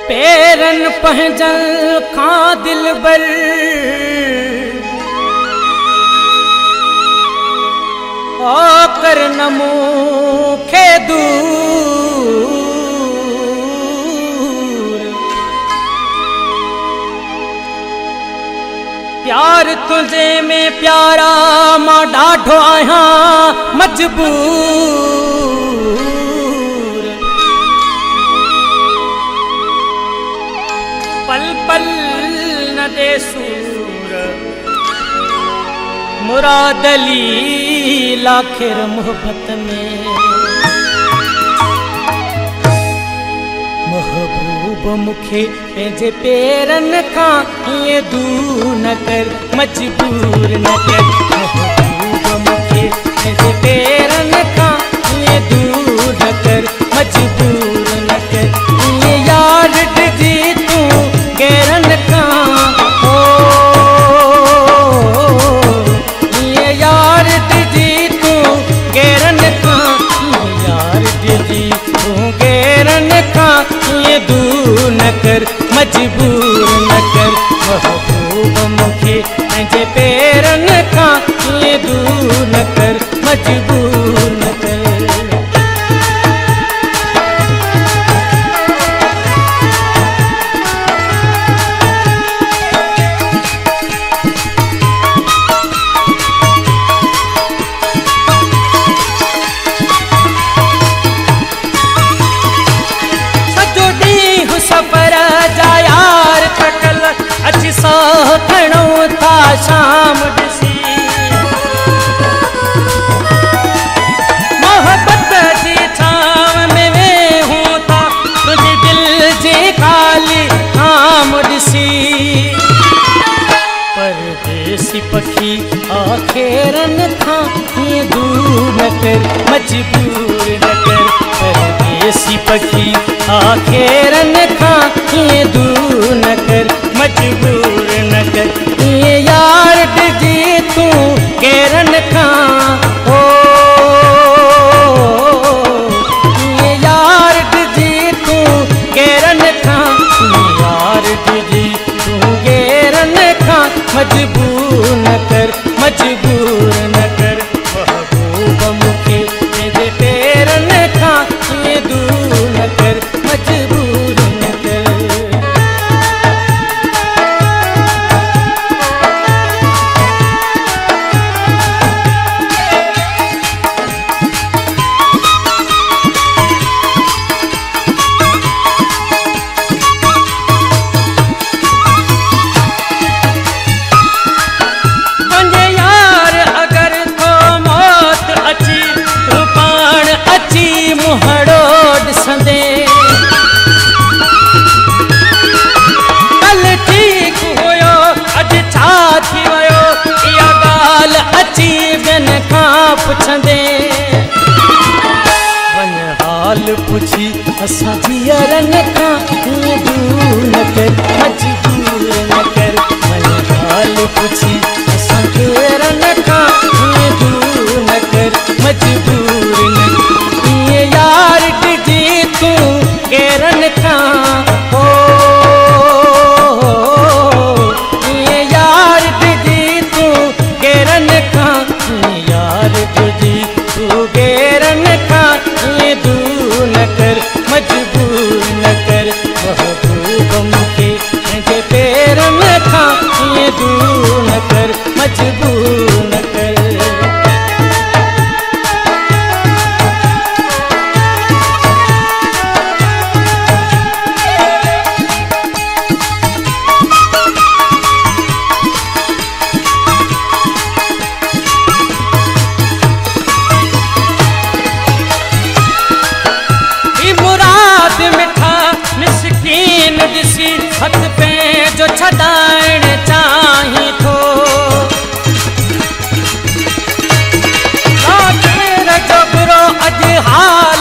पेरन पहजल खां दिल बर ओ कर नमो खे दूर प्यार तुझे में प्यारा मां ॾाढो आहियां मजबूर पल पल न दे सूर मुरादली लाखिर मोहब्बत में महबूब मुखे पंहिंजे पेरन खां ईअं दूर न कर मजबूर न कर महबूब मुखे पंहिंजे पेरन खां ईअं दूर न कर मजबूर न कर ईअं यार ॾिजी तूं गैरन खां ईअं यार ॾिजी तूं गैरन खां यार ॾिजी तूं गैरन खां ईअं दूर न कर मजबूर न कर महबूब मूंखे पंहिंजे पेरन खां ईअं दूर न कर मजबूर न कर सफर जा यार थकल अची सो खणूं था शाम ॾिसी मोहब्बत जी छांव में वेहूं था तुंहिंजे दिल जी ख़ाली आम ॾिसी परदेसी पखी आखेरन खां ईअं दूर न कर मजबूर न कर परदेसी पखी आखेरन खां ईअं दूर न कर मजबूर न कर ईअं यार ॾिजी तूं गैरन खां ओ ईअं यार ॾिजी तूं गैरन खां यार ॾिजी तूं गैरन खां मजबूर न कर मजबूर न कर महबूब मूंखे पंहिंजे पेरन खां ईअं दूर न कर मजबूर न कर पंहिंजे यार अगर तो मौत अची तूं पाण अची मुहड़ो ॾिसंदे कल ठीक हुयो अॼु छा थी वियो इहा ॻाल्हि अची ॿियनि खां पुछंदे वञ हाल पुछी असां जीअरन खां ईअं दूर न कर मजबूर न कर वञ हाल पुछी असां जीअरन खां ईअं दूर न कर मजबूर न कर ईअं यार ॾिजी तूं गैरन खां ओ ईअं यार ॾिजी तूं गैरन खां यार ॾिजी तूं गैरन खां ईअं दूर न कर मजबूर न कर महबूब मूंखे पंहिंजे पेरन खां ईअं दूर न कर मजबूर न कर मुराद मिठा मिसकीन ॾिसी हथ पंहिंजो छॾाइण चाहीं थो जो बुरो अॼु हार